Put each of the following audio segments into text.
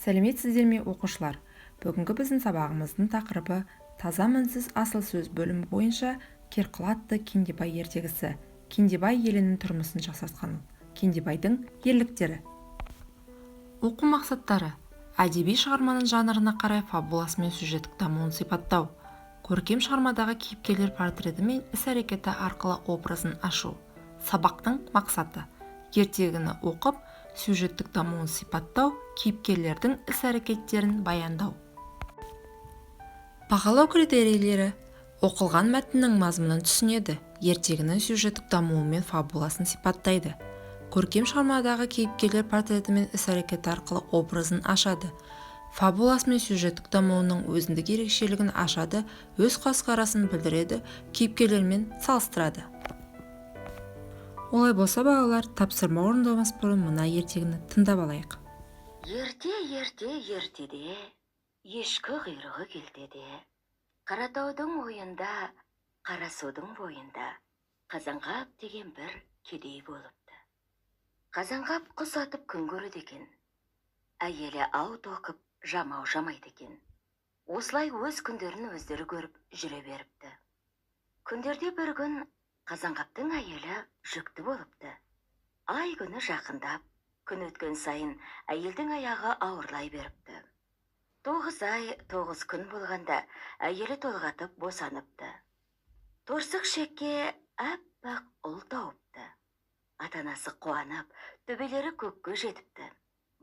Сәлеметсіздер ме, оқушылар? Бүгінгі біздің сабағымыздың тақырыбы таза мінсіз асыл сөз бөлімі бойынша Керқұл атты Кендебай ертегісі. Кендебай елінің тұрмысын жасасқан. Кендебайдың ерліктері. Оқу мақсаттары: әдеби шығарманың жанрына қарай фабуласы мен сюжеттік дамуын сипаттау, көркем шығармадағы кейіпкерлер портреті мен іс-әрекеті арқылы образын ашу. Сабақтың мақсаты: ертегіні оқып, сюжеттік дамуын сипаттау, кейіпкерлердің іс-әрекеттерін баяндау. Бағалау критерийлері: оқылған мәтіннің мазмұнын түсінеді, ертегінің сюжеттік дамуы мен фабуласын сипаттайды, көркем шығармадағы кейіпкерлер портреті мен іс-әрекеті арқылы образын ашады, фабуласы мен сюжеттік дамуының өзіндік ерекшелігін ашады, өз көзқарасын білдіреді, кейіпкерлермен салыстырады. Олай болса, балалар, тапсырма орындамас бұрын мына ертегіні тыңдап алайық. Ертеде, ешкі құйрығы келтеде. Қаратаудың ойында, Қарасудың бойында, Қазанғап деген бір кедей болыпты. Қазанғап құс атып күн көреді екен. Әйелі ау тоқып, жамау жамайды екен. Осылай өз күндерін өздері көріп жүре беріпті. Күндерде бір күн Қазанғаптың әйелі жүкті болыпты. Ай күні жақындап, күн өткен сайын әйелдің аяғы ауырлай беріпті. 9 ай 9 күн болғанда әйелі толғатып босаныпты. Торсық шекке әппақ ұл тауыпты. Атанасы қуанып, төбелері көкке жетіпті.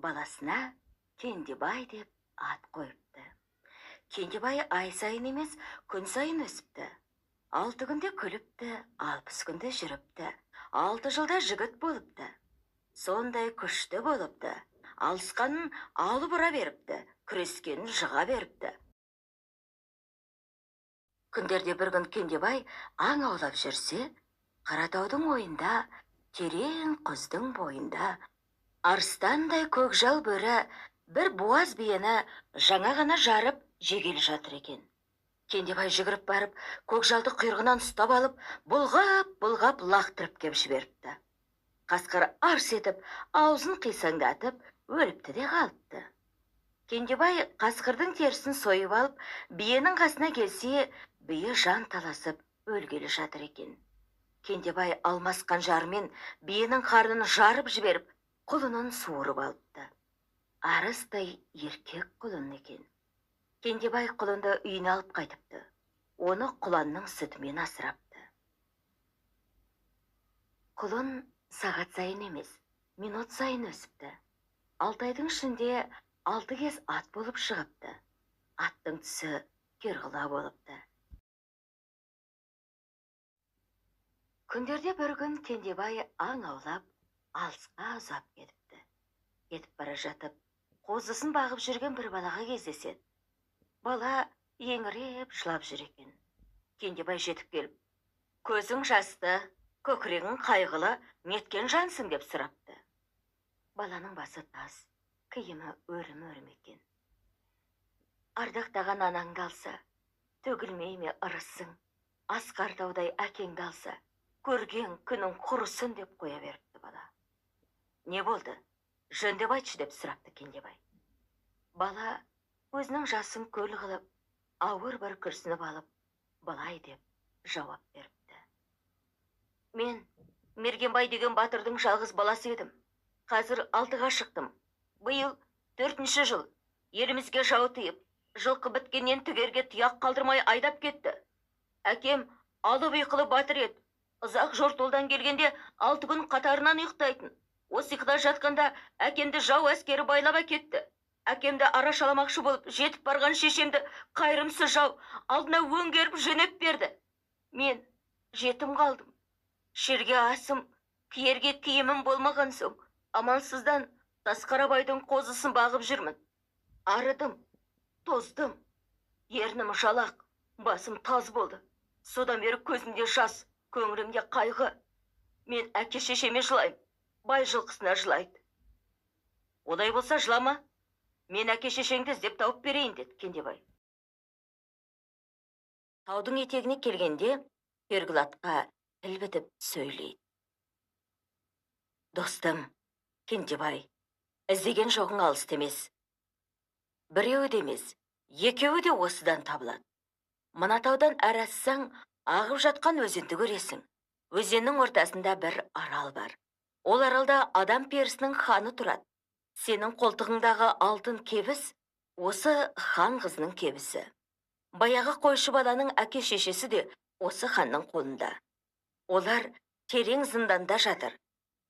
Баласына Кендебай деп ат қойыпты. Кендебай ай сайын емес, күн сайын өсіпті. 6 күнде күліпті, 60 күнде жүріпті. 6 жылда жігіт болыпты. Сондай күшті болыпты. Алысқанын алып ұра беріпті, күрескенін жыға беріпті. Күндерде бір күн Кендебай аң аулап жүрсе, Қаратаудың ойында, терең құздың бойында, арыстандай көкжал бөрі бір буаз биені жаңа ғана жарып жегелі жатыр екен. Кендебай жүгіріп барып, көкжалды құйрығынан ұстап алып, бұлғап лақтырып кеп жіберіпті. Қасқыр арс етіп, аузын қисаңдатып, өліпті де қалыпты. Кендебай қасқырдың терісін сойып алып, биенің қасына келсе, бие жан таласып өлгелі жатыр екен. Кендебай алмас қанжарымен биенің қарнын жарып жіберіп, құлынын суырып алыпты. Арыстай еркек құлын екен. Кендебай құлынды үйіне алып қайтыпты. Оны құланның сүтімен асырапты. Құлын сағат сайын емес, минут сайын өсіпті. 6 айдың ішінде 6 кез ат болып шығыпты. Аттың түсі керғыла болыпты. Күндерде бір күн Кендебай аң аулап, алысқа ұзап кетіпті. Кетіп бара жатып, қозысын бағып жүрген бір балаға кездеседі. Бала еңіреп жылап жүр екен. Кендебай жетіп келіп, көзің жасты, көкірегің қайғылы, неткен жансың деп сұрапты. Баланың басы тас, киімі өрім екен. Ардақтаған анаңды алса, төгілмей ме ырысың, Асқартаудай әкеңді алса, көрген күнің құрысын деп қоя беріпті бала. Не болды? Жөндеп айтшы деп сұрапты Кендебай. Бала өзінің жасын көл қылып, ауыр бір күрсініп алып, былай деп жауап беріпті. Мен Мергенбай деген батырдың жалғыз баласы едім. Қазір 6-ға шықтым. Биыл 4-ші жыл. Елімізге жау тиіп, жылқы біткеннен түгерге тұяқ қалдырмай айдап кетті. Әкем алып ұйқылы батыр еді. Ұзақ жортолдан келгенде 6 күн қатарынан ұйықтайтын. Осы ұйқыда жатқанда әкемді жау әскері байлап әкетті. Әкемді арашаламақшы болып жетіп барған шешемді қайырымсыз жау алдына өңгеріп жөнеп берді. Мен жетім қалдым. Шерге асым, киерге киімім болмаған соң, амансыздан Тасқарабайдың қозысын бағып жүрмін. Арыдым, тоздым, ернім жалақ, басым таз болды. Содан бері көзімде жас, көңілімде қайғы. Мен әке шешеме жылайым, бай жылқысына жылайды. Олай болса жылама, мен әке шешеңді іздеп тауып берейін деді Кендебай. Таудың етегіне келгенде, Керкүл атқа тіл бітіп сөйлейді. Достым, Кендебай, іздеген жоғың алыс емес. біреуі де емес, екеуі де осыдан табылады. Мына таудан әрі ассаң, ағып жатқан өзенді көресің. Өзеннің ортасында бір арал бар. Ол аралда адам перісінің ханы тұрады. Сенің қолтығыңдағы алтын кебіс, осы хан қызының кебісі. Баяғы қойшы баланың әке шешесі де осы ханның қолында. Олар терең зынданда жатыр.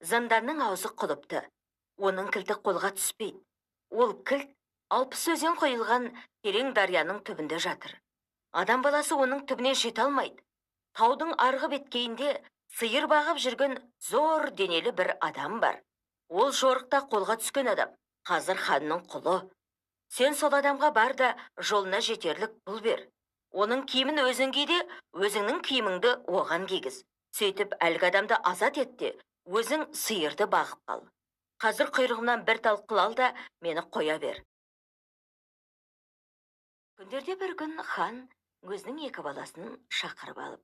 Зынданның аузы құлыпты. Оның кілті қолға түспейді. Ол кілт 60 өзен құйылған терең дарияның түбінде жатыр. Адам баласы оның түбіне жете алмайды. Таудың арғы беткейінде сиыр бағып жүрген зор денелі бір адам бар. Ол жорықта қолға түскен адам. Қазір ханның құлы. Сен сол адамға бар да жолына жетерлік пұл бер. Оның киімін өзің ки де, өзіңнің киіміңді оған кигіз. Сөйтіп әлгі адамды азат етте, өзің сиырды бағып қал. Қазір құйрығымнан бір тал қыл ал да мені қоя бер. Күндерде бір күн хан өзінің екі баласын шақырып алып: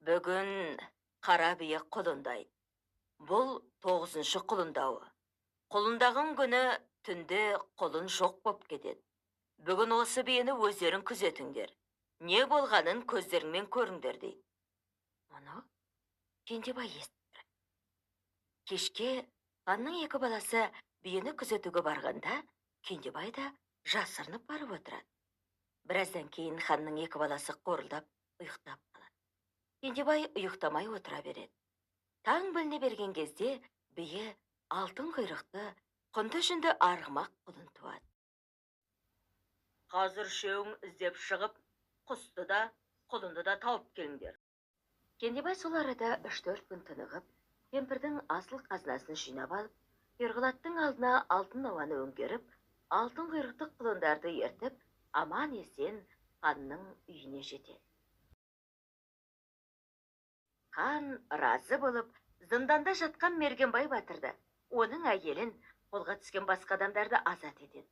бүгін қара бие құлындайды. Бұл 9-шы құлындауы. Құлындаған күні түнде құлын жоқ боп кетеді. Бүгін осы биені өздерің күзетіңдер. Не болғанын көздеріңмен көріңдер дейді. Мұны Кендебай естір. Кешке ханның екі баласы биені күзетуге барғанда, Кендебай да жасырынып барып отырады. Біраздан кейін ханның екі баласы қорылдап, ұйықтап қалады. Кендебай ұйықтамай отыра береді. Таң біліне берген кезде бие алтын құйрықты, құнды жүнді арғымақ құлын туады. Қазір шеуің іздеп шығып, құсты да, құлынды да тауып келіңдер. Кендебай сол арада 3-4 күн тынығып, кемпірдің асыл қазынасын жинап алып, Ерғылаттың алдына алтын ауаны өңгеріп, алтын құйрықты құлындарды ертіп, аман есен ханның үйіне жетеді. Хан разы болып, зынданда жатқан Мергенбай батырды, оның әйелін, қолға түскен басқа адамдарды азат етеді.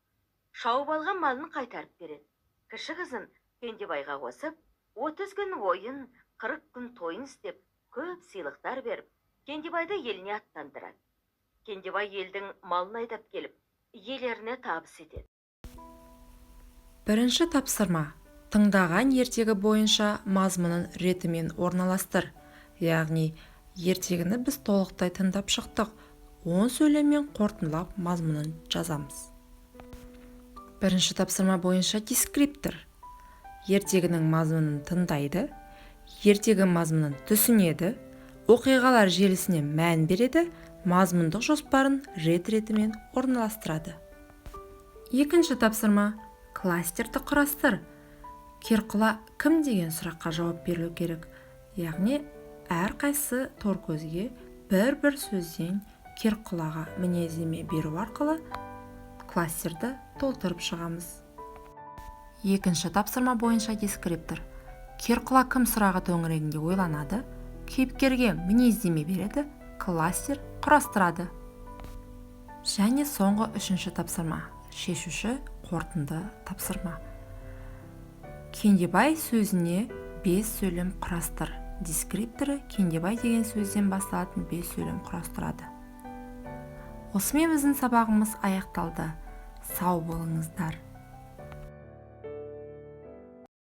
Шауып алған малын қайтарып береді. Кіші қызын Кендебайға қосып, 30 күн ойын, 40 күн тойын істеп, көп сыйлықтар беріп, Кендебайды еліне аттандырады. Кендебай елдің малын айдап келіп, иелеріне табыс етеді. Бірінші тапсырма: тыңдаған ертегі бойынша мазмұнын ретімен орналастыр. Яғни, ертегіні біз толықтай тыңдап шықтық. 10 сөйлеммен қорытындылап мазмұнын жазамыз. Бірінші тапсырма бойынша дескриптор: ертегінің мазмұнын тыңдайды, ертегі мазмұнын түсінеді, оқиғалар желісіне мән береді, мазмұндық жоспарын рет-ретімен орналастырады. Екінші тапсырма: кластерді құрастыр. Керқұла кім деген сұраққа жауап берілу керек. Яғни, әрқайсы торкөзге бір-бір сөзден Керқұлаға мінездеме беру арқылы кластерді толтырып шығамыз. Екінші тапсырма бойынша дескриптор: Керқұла кім сұрағы төңірегінде ойланады, кейіпкерге мінездеме береді, кластер құрастырады. Және соңғы үшінші тапсырма: шешуші қорытынды тапсырма. Кендебай сөзіне 5 сөйлем құрастыр. Дескрипторы Кендебай деген сөзден басталатын 5 сөйлем құрастырады. Осымен біздің сабағымыз аяқталды. Сау болыңыздар.